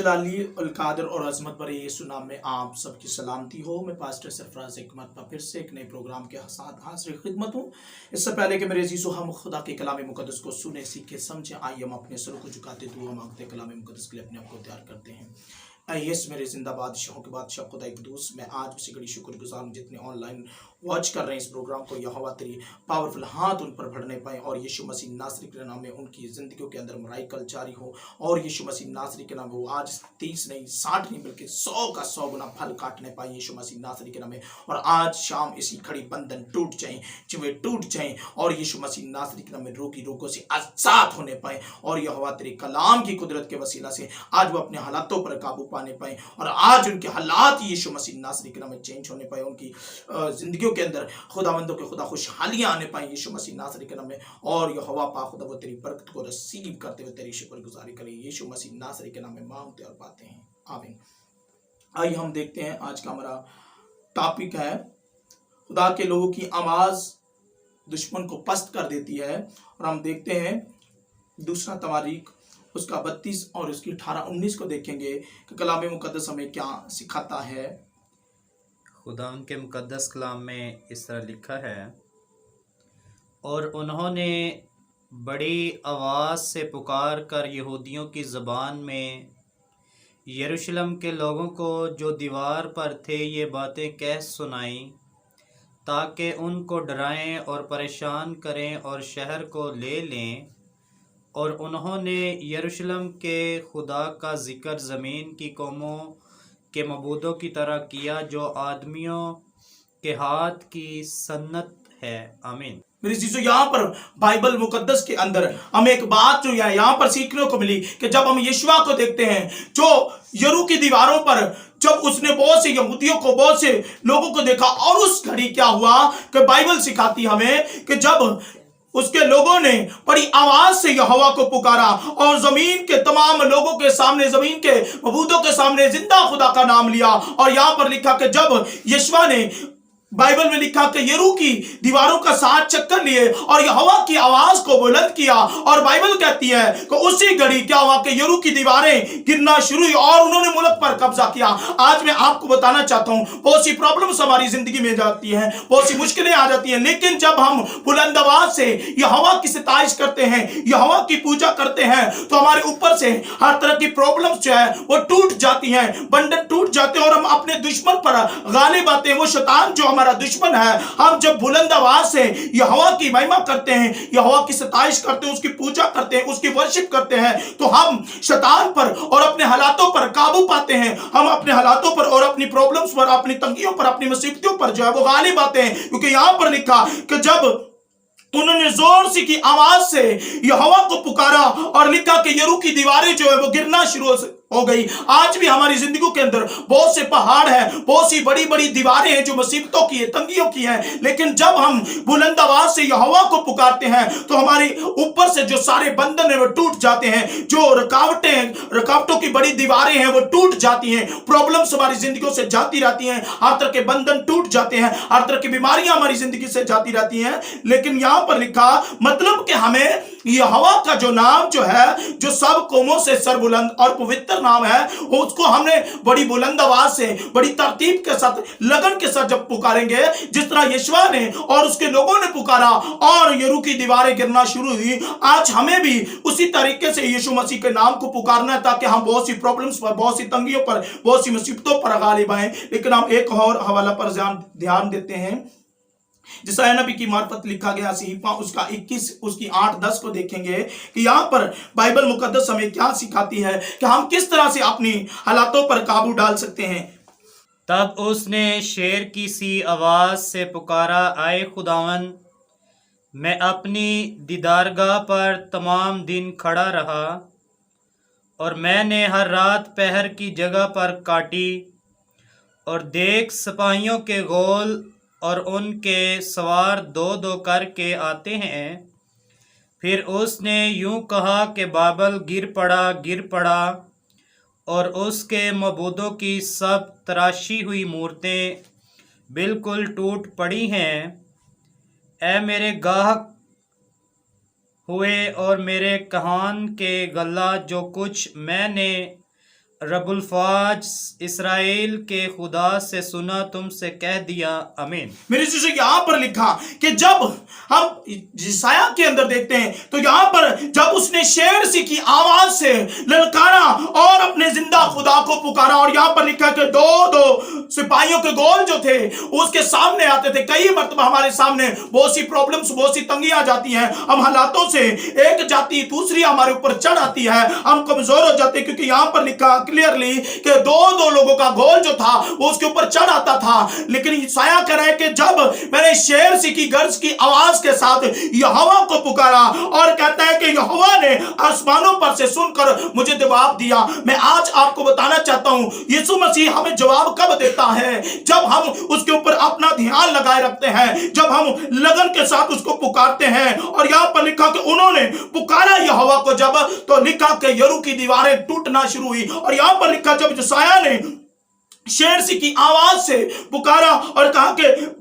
जलाली अलकादर और अजमत बड़े यीशु नाम में आप सबकी सलामती हो। मैं पास्टर सरफराज एक मरतबा फिर से एक नए प्रोग्राम के साथ हाजिर खिदमत हूँ। इससे पहले कि मेरे अजीज़ो हम खुदा के कलाम मुकद्दस को सुने सीखे समझे, आइए हम अपने सरों को झुकाते दुआ मांगते कलाम मुकद्दस के लिए अपने आप को तैयार करते हैं। यस मेरे जिंदा बादशाहों के बादशाह खुदा कुदूस, मैं आज उसी घड़ी शुक्रगुजार हूं जितने ऑनलाइन वॉच कर रहे हैं इस प्रोग्राम को। यहोवा तेरी पावरफुल हाथ उन पर बढ़ने पाए और यीशु मसीह नासरी के नाम में उनकी जिंदगियों के अंदर मराइकल जारी हो और यीशु मसीह नासरी के नाम में वो आज 30 नहीं 60 नहीं बल्कि 100 का 100 गुना फल काटने पाए यीशु मसीह नासरी के नाम में। और आज शाम इसी खड़ी बंधन टूट जाए, चिवे टूट जाए और यीशु मसीह नासरी के नाम में रोगी रोगों से आजाद होने पाए और यहोवा तेरे कलाम की कुदरत के वसीला से आज वो अपने हालातों पर काबू पाने पाए और आज उनके हालात यीशु मसीह नासरी के नाम में चेंज होने पाए, उनकी जिंदगियों के अंदर खुदावंदों के खुदा खुशहालियां आने पाए यीशु मसीह नासरी के नाम में। और यहोवा पाक खुदा वो तेरी बरकत को रिसीव करते हुए तेरी शुक्रगुजारी करें यीशु मसीह नासरी के नाम में मांगते और पाते हैं, आमीन। आइए हम देखते हैं आज का हमारा टॉपिक है खुदा के लोगों की आवाज दुश्मन को पस्त कर देती है। और हम देखते हैं दूसरा तवारीख उसका 32 और उसकी 18-19 को देखेंगे कि कलाम मुकद्दस हमें क्या सिखाता है। खुदा उनके मुकद्दस कलाम में इस तरह लिखा है, और उन्होंने बड़ी आवाज़ से पुकार कर यहूदियों की ज़बान में यरूशलेम के लोगों को जो दीवार पर थे ये बातें कह सुनाई, ताकि उनको डराएं और परेशान करें और शहर को ले लें। और उन्होंने यरूशलेम के खुदा का जिक्र ज़मीन की कौमों के मबूदों की तरह किया जो आदमियों के हाथ की सन्नत है, आमीन। मेरी चीजों यहाँ पर बाइबल मुकद्दस के अंदर हमें एक बात जो यहाँ पर सीखने को मिली कि जब हम यीशुआ को देखते हैं जो यरू की दीवारों पर जब उसने बहुत से यहूदियों को बहुत से लोगों को देखा और उस घड़ी क्या हुआ कि बाइबल सिखाती हमें कि जब उसके लोगों ने बड़ी आवाज से यहोवा को पुकारा और जमीन के तमाम लोगों के सामने, जमीन के मबूदों के सामने जिंदा खुदा का नाम लिया। और यहां पर लिखा कि जब यीशुआ ने बाइबल में लिखा कि यरू की दीवारों का 7 चक्कर लिए और यहोवा की आवाज को बुलंद किया और बाइबल कहती है कि उसी घड़ी क्या हुआ कि यरू की दीवारें गिरना शुरू हुई और उन्होंने मुल्क पर कब्जा किया। आज मैं आपको बताना चाहता हूं बहुत सी प्रॉब्लम्स हमारी जिंदगी में जाती हैं, बहुत सी मुश्किलें आ जाती हैं, लेकिन जब हम बुलंद आवाज से यहोवा की सताइश करते हैं, यहोवा की पूजा करते हैं तो हमारे ऊपर से हर तरह की प्रॉब्लम्स जो है वो टूट जाती हैं, बंधन टूट जाते हैं और हम अपने दुश्मन पर गालिब आते हैं। वो शैतान जो हमारा दुश्मन है, हम जब बुलंद आवाज से यहोवा की महिमा करते हैं, यहोवा की सताइश करते हैं, उसकी पूजा करते हैं, उसकी वर्शिप करते हैं तो हम शैतान पर और अपने हालातों पर काबू पाते हैं। हम अपने हालातों पर और अपनी प्रॉब्लम्स पर, अपनी तंगियों पर, अपनी मुसीबतों पर जो है वो गालिब आते हैं। क्योंकि यहां पर लिखा कि जब उन्होंने जोर से की आवाज से यहोवा को पुकारा और लिखा कि यरू की दीवारें जो है वो गिरना शुरू हो गई। आज भी हमारी जिंदगी के अंदर बहुत से पहाड़ हैं, बहुत सी बड़ी बड़ी दीवारें हैं जो मुसीबतों की है, तंगियों की हैं, लेकिन जब हम बुलंद आवाज से यहोवा को पुकारते हैं तो हमारी ऊपर से जो सारे बंधन है वो टूट जाते हैं, जो रुकावटों की बड़ी दीवारें हैं वो टूट जाती हैं, प्रॉब्लम्स हमारी जिंदगियों से जाती रहती हैं, हर तरह के बंधन टूट जाते हैं, हर तरह की बीमारियां हमारी जिंदगी से जाती रहती हैं। लेकिन यहां पर लिखा मतलब कि हमें यहोवा का जो नाम जो है, जो सब कौमों से सरबुलंद और पवित्र नाम है, उसको हमने बड़ी बुलंद आवाज से, बड़ी तरतीब के साथ, लगन के साथ जब पुकारेंगे, जिस तरह यीशुआ ने और उसके लोगों ने पुकारा और यरू की दीवारें गिरना शुरू हुई, आज हमें भी उसी तरीके से यीशु मसीह के नाम को पुकारना है ताकि हम बहुत सी प्रॉब्लम्स पर, बहुत सी तंगियों पर, बहुत सी मुसीबतों पर गालिब आए। लेकिन हम एक और हवाला पर ध्यान देते हैं जिसा नबी की मार्फत लिखा गया सहीफा उसका 21 उसकी 8-10 को देखेंगे कि यहां पर बाइबल मुकद्दस हमें क्या सिखाती है कि हम किस तरह से अपनी हालातों पर काबू डाल सकते हैं। तब उसने शेर की सी आवाज से पुकारा, आए खुदावन, मैं अपनी दीदारगाह पर तमाम दिन खड़ा रहा और मैंने हर रात पहर की जगह पर काटी और देख सिपाहियों के गोल और उनके सवार 2-2 करके आते हैं। फिर उसने यूं कहा कि बाबल गिर पड़ा और उसके मबूदों की सब तराशी हुई मूर्तें बिल्कुल टूट पड़ी हैं। ऐ मेरे गाहक हुए और मेरे कहान के गला जो कुछ मैंने रब उल फ़ौज इसराइल के खुदा से सुना, तुमसे कह दिया, आमीन। मेरे से यहाँ पर लिखा कि जब हम यशायाह के अंदर देखते हैं तो यहाँ पर जब उसने शेर सी की आवाज से ललकारा और अपने जिंदा खुदा को पुकारा, और यहाँ पर लिखा कि दो दो सिपाहियों के गोल जो थे उसके सामने आते थे। कई मरतबा हमारे सामने बहुत सी प्रॉब्लम्स, बहुत सी तंगियां जाती हैं, हम हालातों से एक जाति दूसरी हमारे ऊपर चढ़ आती है, हम कमजोर हो जाते हैं, क्योंकि यहाँ पर लिखा क्लियरली कि दो दो लोगों का गोल जो था वो उसके ऊपर चढ़ आता था। लेकिन यशायाह कह रहा है कि जब मैंने शेर सी की गर्ज की आवाज के साथ यहोवा को पुकारा, और कहता है कि यहोवा ने आसमानों पर से सुनकर मुझे जवाब दिया। मैं आज आपको बताना चाहता हूं यीशु मसीह हमें जवाब कब देता है? जब हम उसके ऊपर अपना ध्यान लगाए रखते हैं, जब हम लगन के साथ उसको पुकारते हैं। और यहां पर लिखा कि उन्होंने पुकारा यहोवा को, जब तो लिखा कि यरू की दीवारें टूटना शुरू हुई। और यहां पर लिखा जब यशायाह ने शेर सी की आवाज से पुकारा और कहा कि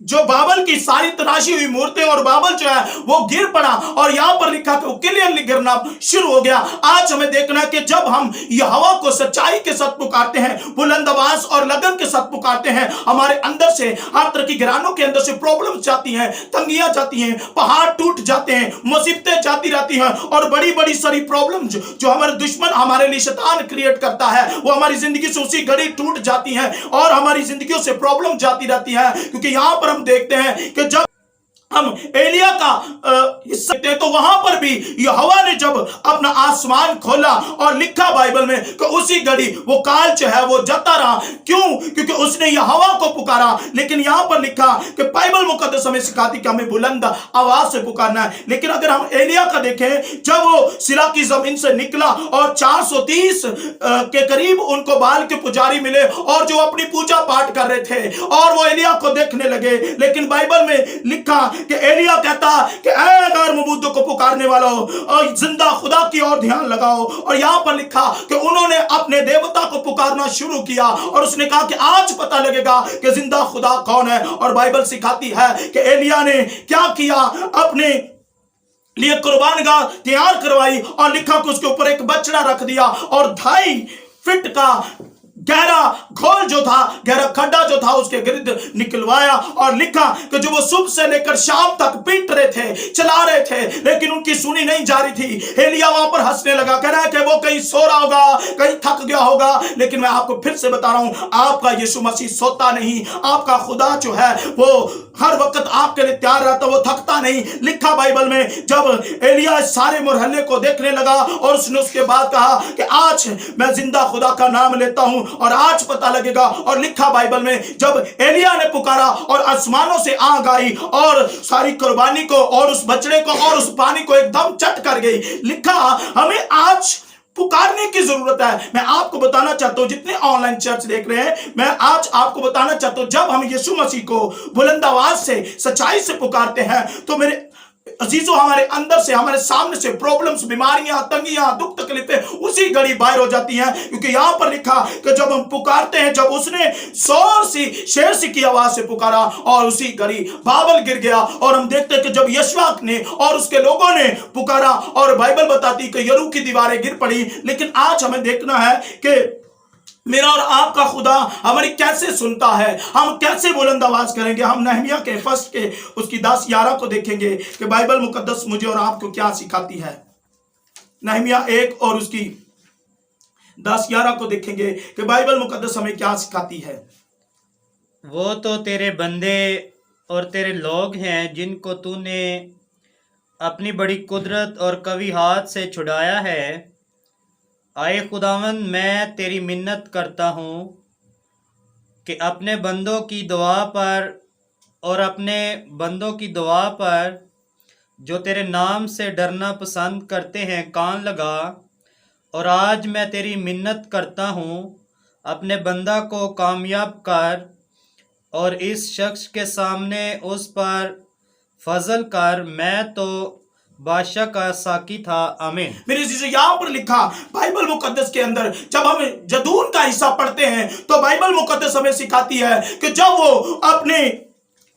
जो बाबल की सारी तराशी हुई मूर्तें और बाबल जो है वो गिर पड़ा, और यहां पर लिखा कि वो क्लियरली गिरना शुरू हो गया। आज हमें देखना है कि जब हम यहोवा को सच्चाई के साथ पुकारते हैं, बुलंद आवाज और लगन के साथ पुकारते हैं, हमारे अंदर से हर तरह की घरानों के अंदर से प्रॉब्लम्स जाती हैं, तंगियां जाती हैं, पहाड़ टूट जाते हैं, मुसीबतें जाती रहती हैं, और बड़ी बड़ी सारी प्रॉब्लम्स जो हमारे दुश्मन, हमारे लिए शैतान क्रिएट करता है, वो हमारी जिंदगी से उसी घड़ी टूट जाती हैं और हमारी जिंदगियों से प्रॉब्लम जाती रहती है। क्योंकि यहां पर हम देखते हैं कि जब हम एलिया का हिस्सा देखते हैं तो वहां पर भी यहोवा ने जब अपना आसमान खोला और लिखा बाइबल में कि उसी घड़ी वो काल जो है वो जाता रहा। क्यों? क्योंकि उसने यहोवा को पुकारा। लेकिन यहां पर लिखा कि बाइबल मुकद्दस हमें सिखाती कि हमें बुलंद आवाज से पुकारना है। लेकिन अगर हम एलिया का देखें, जब वो सिला की जमीन से निकला और 430 के करीब उनको बाल के पुजारी मिले और जो अपनी पूजा पाठ कर रहे थे और वो एलिया को देखने लगे। लेकिन बाइबल में लिखा कि एलिया कहता कि ऐ गैर मबूदों को पुकारने वालों, और जिंदा खुदा की ओर ध्यान लगाओ। और यहां पर लिखा कि उन्होंने अपने देवता को पुकारना शुरू किया, और उसने कहा कि आज पता लगेगा कि जिंदा खुदा कौन है। और बाइबल सिखाती है कि एलिया ने क्या किया, अपने लिए कुर्बान गाह तैयार करवाई और लिखा कि उसके ऊपर एक बछड़ा रख दिया और 2.5 फीट का गहरा घोल जो था, गहरा खड्डा जो था उसके गिर्द निकलवाया। और लिखा कि जो वो सुबह से लेकर शाम तक पीट रहे थे, चला रहे थे, लेकिन उनकी सुनी नहीं जा रही थी। एलिया वहां पर हंसने लगा, कह रहा है कि वो कहीं सो रहा होगा, कहीं थक गया होगा। लेकिन मैं आपको फिर से बता रहा हूं, आपका यीशु मसीह सोता नहीं। आपका खुदा जो है वो हर वक्त आपके लिए तैयार रहता, वो थकता नहीं। लिखा बाइबल में जब एलिया सारे मोहल्ले को देखने लगा और उसने उसके बाद कहा कि आज मैं जिंदा खुदा का नाम लेता हूं और आज पता लगेगा। और लिखा बाइबल में जब एलिया ने पुकारा और आसमानों से आग आई और सारी कुर्बानी को और उस बछड़े को और उस पानी को एकदम चट कर गई। लिखा हमें आज पुकारने की जरूरत है। मैं आपको बताना चाहता हूं, जितने ऑनलाइन चर्च देख रहे हैं, मैं आज आपको बताना चाहता हूं, जब हम यीशु मसीह को बुलंद आवाज से सच्चाई से पुकारते हैं तो मेरे अजीजों, हमारे अंदर से, हमारे सामने से प्रॉब्लम्स, बीमारियां, तंगियां, दुख तकलीफें उसी घड़ी बाहर हो जाती हैं। क्योंकि यहां पर लिखा कि जब हम पुकारते हैं, जब उसने जोर सी शेर सी की आवाज से पुकारा और उसी घड़ी बाबल गिर गया। और हम देखते हैं कि जब यशवा ने और उसके लोगों ने पुकारा और बाइबल बताती कि यरू की दीवारें गिर पड़ी। लेकिन आज हमें देखना है कि मेरा और आपका खुदा हमारी कैसे सुनता है, हम कैसे बुलंद आवाज करेंगे। हम नहमिया के फर्स्ट के उसकी 10-11 को देखेंगे कि बाइबल मुकद्दस मुझे और आपको क्या सिखाती है। नहमिया 1 और उसकी 10-11 को देखेंगे कि बाइबल मुकद्दस हमें क्या सिखाती है। वो तो तेरे बंदे और तेरे लोग हैं जिनको तूने अपनी बड़ी कुदरत और कवी हाथ से छुड़ाया है। आए खुदावंद, मैं तेरी मिन्नत करता हूँ कि अपने बंदों की दुआ पर और अपने बंदों की दुआ पर जो तेरे नाम से डरना पसंद करते हैं कान लगा। और आज मैं तेरी मिन्नत करता हूँ, अपने बंदा को कामयाब कर और इस शख्स के सामने उस पर फजल कर। मैं तो बादशाह का साकी था, आमीन। मेरे चीज़ यहाँ पर लिखा बाइबल मुकद्दस के अंदर, जब हम जदून का हिस्सा पढ़ते हैं तो बाइबल मुकद्दस हमें सिखाती है कि जब वो अपने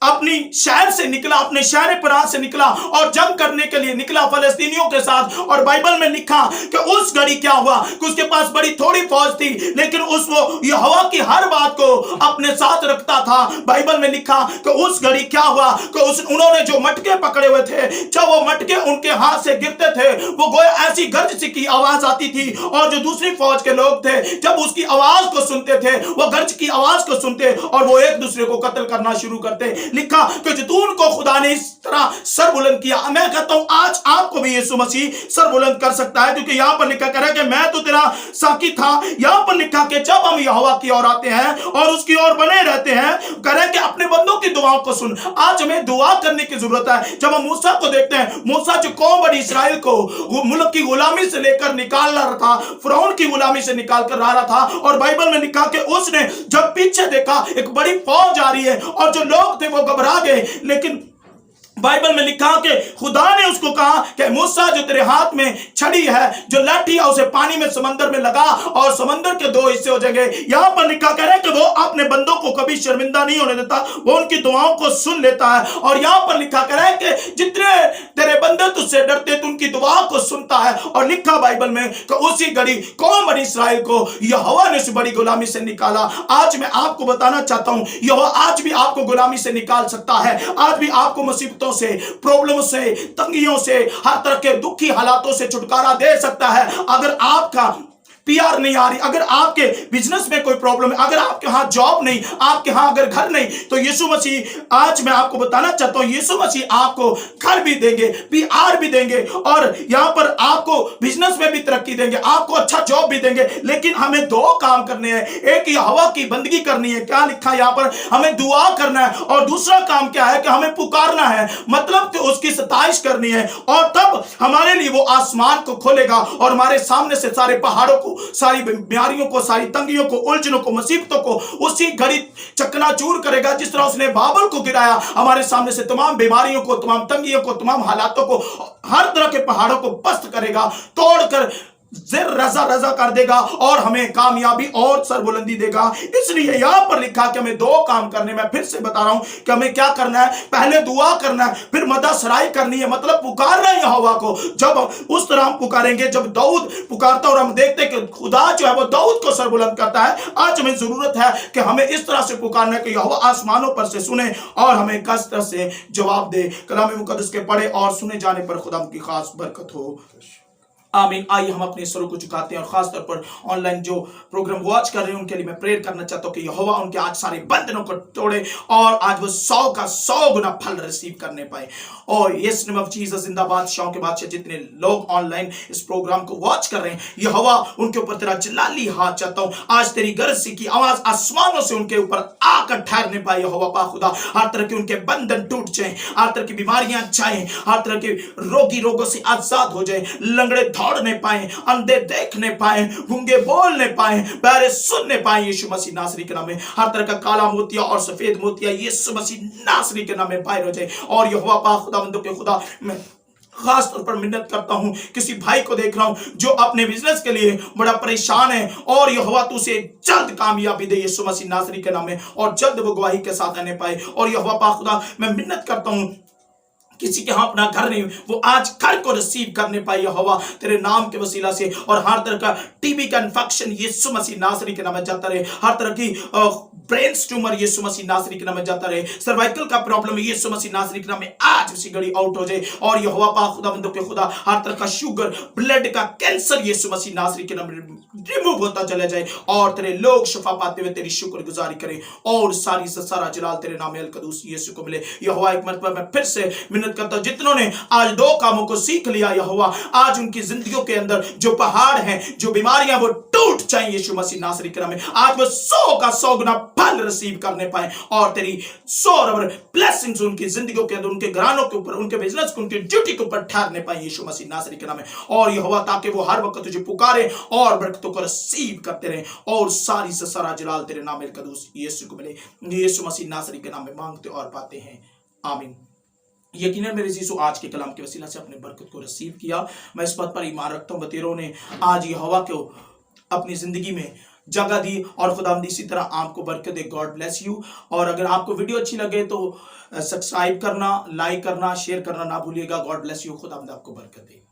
अपनी शहर से निकला, अपने शहर पनाह से निकला और जंग करने के लिए निकला फलस्तीनियों के साथ। और बाइबल में लिखा कि उस घड़ी क्या हुआ कि उसके पास बड़ी थोड़ी फौज थी, लेकिन उस वो यहोवा की हर बात को अपने साथ रखता था। बाइबल में लिखा कि उस घड़ी क्या हुआ कि उन्होंने जो मटके पकड़े हुए थे, जब वो मटके उनके हाथ से गिरते थे, वो गोया ऐसी गर्ज सी की आवाज आती थी, और जो दूसरी फौज के लोग थे जब उसकी आवाज को सुनते थे, वो गर्ज की आवाज को सुनते और वो एक दूसरे को कत्ल करना शुरू करते। लिखा कि जतून को खुदा ने इस तरह सर बुलंद किया। मैं कहता हूं आज आपको भी यीशु मसीह सर बुलंद कर सकता है, क्योंकि यहां पर लिखा कर कि मैं तो तेरा साकी था। यहां पर लिखा कि जब हम यहोवा की ओर आते हैं और उसकी ओर बने रहते हैं, करें कि अपने बंदों की दुआओं को सुन। आज हमें दुआ करने की जरूरत है। जब हम मूसा को देखते हैं, मूसा जो कौम बड़ी इसराइल को मुल्क की गुलामी से लेकर निकाल रहा था, फिरौन की गुलामी से निकाल कर ला रहा था, और बाइबल में लिखा कि उसने जब पीछे देखा एक बड़ी फौज आ रही है और जो लोग थे वो घबरा गए। लेकिन बाइबल में लिखा कि खुदा ने उसको कहा कि मूसा जो तेरे हाथ में छड़ी है, जो लाठी है, उसे पानी में समंदर में लगा और समंदर के दो हिस्से हो जाएंगे। यहां पर लिखा करे कि वो अपने बंदों को कभी शर्मिंदा नहीं होने देता, वो उनकी दुआओं को सुन लेता है। और यहां पर लिखा करे कि जितने तेरे बंदे तुझसे डरते तो उनकी दुआ को सुनता है। और लिखा बाइबल में कि उसी घड़ी कौम बनी इसराइल को यहोवा ने उस बड़ी गुलामी से निकाला। आज मैं आपको बताना चाहता हूं, यहोवा आज भी आपको गुलामी से निकाल सकता है। आज भी आपको मुसीबतों से, प्रॉब्लम से, तंगियों से, हर तरह के दुखी हालातों से छुटकारा दे सकता है। अगर आपका पीआर नहीं आ रही, अगर आपके बिजनेस में कोई प्रॉब्लम है, अगर आपके यहाँ जॉब नहीं, आपके यहाँ अगर घर नहीं, तो यीशु मसीह आज मैं आपको बताना चाहता हूँ, यीशु मसीह आपको घर भी देंगे, पीआर भी देंगे, और यहाँ पर आपको बिजनेस में भी तरक्की देंगे, आपको अच्छा जॉब भी देंगे। लेकिन हमें दो काम करने हैं। एक यहोवा की बंदगी करनी है, क्या लिखा है यहाँ पर, हमें दुआ करना है, और दूसरा काम क्या है कि हमें पुकारना है, मतलब कि उसकी सताइश करनी है। और तब हमारे लिए वो आसमान को खोलेगा और हमारे सामने से सारे पहाड़ों को, सारी बीमारियों को, सारी तंगियों को, उलझनों को, मुसीबतों को उसी घड़ी चकनाचूर करेगा। जिस तरह उसने बाबल को गिराया, हमारे सामने से तमाम बीमारियों को, तमाम तंगियों को, तमाम हालातों को, हर तरह के पहाड़ों को पस्त करेगा, तोड़कर रजा रजा कर देगा और हमें कामयाबी और सरबुलंदी देगा। इसलिए यहां पर लिखा कि हमें दो काम करने, मैं फिर से बता रहा हूं कि हमें क्या करना है। पहले दुआ करना है, फिर मदद सराई करनी है, मतलब पुकारना है यहोवा को। जब उस तरह हम पुकारेंगे, जब दाऊद पुकारता और हम देखते कि खुदा जो है वो दाऊद को सरबुलंद करता है, आज हमें जरूरत है कि हमें इस तरह से पुकारना है कि यहोवा आसमानों पर से सुने और हमें किस तरह से जवाब दे। कलाम मुकद्दस के पढ़े और सुने जाने पर खुदा की खास बरकत हो। आमीन। आइए हम अपने स्वरों को झुकाते हैं और खास तौर पर ऑनलाइन जो प्रोग्राम वॉच कर रहे हैं उनके लिए मैं प्रेयर करना चाहता हूं कि यहोवा उनके आज सारे बंधनों को तोड़े और आज वो 100 का 100 गुना फल रिसीव करने पाए। और यस नेम ऑफ जीसस जिंदाबाद। शाह के बादशाह जितने लोग ऑनलाइन इस प्रोग्राम को वॉच कर रहे हैं, यहोवा उनके ऊपर तेरा जलाली हाथ चाहता हूं। आज तेरी गरज की आवाज आसमानों से उनके ऊपर आकर ठहरने पाए। यहोवा पा खुदा, हर तरह के उनके बंधन टूट जाएं, हर तरह की बीमारियां जाएं, हर तरह के रोगी रोगों से आजाद हो जाएं, लंगड़े दौड़ने पाए, अंधे देखने पाए, गूंगे बोलने पाए, बहरे सुनने पाए। यीशु मसीह नासरी के नाम में हर तरह का काला मोतिया और सफेद मोतिया यीशु मसीह नासरी के नाम में बाहर हो जाए। और यहोवा पाक खुदावंदों के खुदा, मैं खास तौर पर मिन्नत करता हूं, किसी भाई को देख रहा हूं जो अपने बिजनेस के लिए बड़ा परेशान है, और यहोवा तू उसे जल्द कामयाबी दे यीशु मसीह नासरी के नाम में, और जल्द वो गवाही के साथ आने पाए। और यहोवा पाक खुदा, मैं मिन्नत करता हूं किसी के यहाँ अपना घर नहीं, वो आज घर को रिसीव करने पाए यहोवा तेरे नाम के वसीला से। और हर तरह का टीबी का इन्फेक्शन यीशु मसीह नासरी के नाम में जाता रहे, हर तरह की ब्रेन ट्यूमर यीशु मसीह नासरी के नाम में जाता रहे, सर्वाइकल का प्रॉब्लम यीशु मसीह नासरी के नाम में आज उसी घड़ी आउट हो जाए। और यहोवा पाक खुदावंदों के खुदा, हर तरह का शुगर, ब्लड का कैंसर यीशु मसीह नासरी के नाम में रिमूव होता चला जाए, और तेरे लोग शिफा पाते हुए तेरी शुक्रगुजारी करें, और सारी से सारा जलाल तेरे नाम अल कदूस यीशु को मिले। यहोवा एक मरतबा मैं फिर से मिन्नत करता हूं, जितनों ने आज दो कामों को सीख लिया यहोवा, आज उनकी जिंदगियों के अंदर जो पहाड़ हैं, जो बीमारियां, वो टूट जाएं यीशु मसीह नासरी के नाम में। आज वो 100 का 100 गुना फल रिसीव करने पाए, और तेरी 100 ब्लेसिंग्स उनकी जिंदगियों के अंदर, उनके घरानों के ऊपर, उनके बिजनेस को, उनकी ड्यूटी के ऊपर ठहरने पाए यीशु मसीह नासरी के नाम में। और यहोवा ताकि वो हर वक्त तुझे पुकारे और बरकतों को रिसीव करते रहे, और सारी से सारा जलाल तेरे नाम अल कदूस यीशु को मिले। यीशु मसीह नासरी के नाम में मांगते और पाते हैं, आमीन। यकीनन मेरे यीशु आज के कलाम के वसीला से अपने बरकत को रिसीव किया। मैं इस बात पर ईमान रखता हूँ बतेरों ने आज यहोवा को अपनी जिंदगी में जगह दी और खुदावंद इसी तरह आपको बरकत दे। God bless you. और अगर आपको वीडियो अच्छी लगे तो सब्सक्राइब करना, लाइक करना, शेयर करना ना भूलिएगा। God bless you. खुदावंद आपको बरकत दे।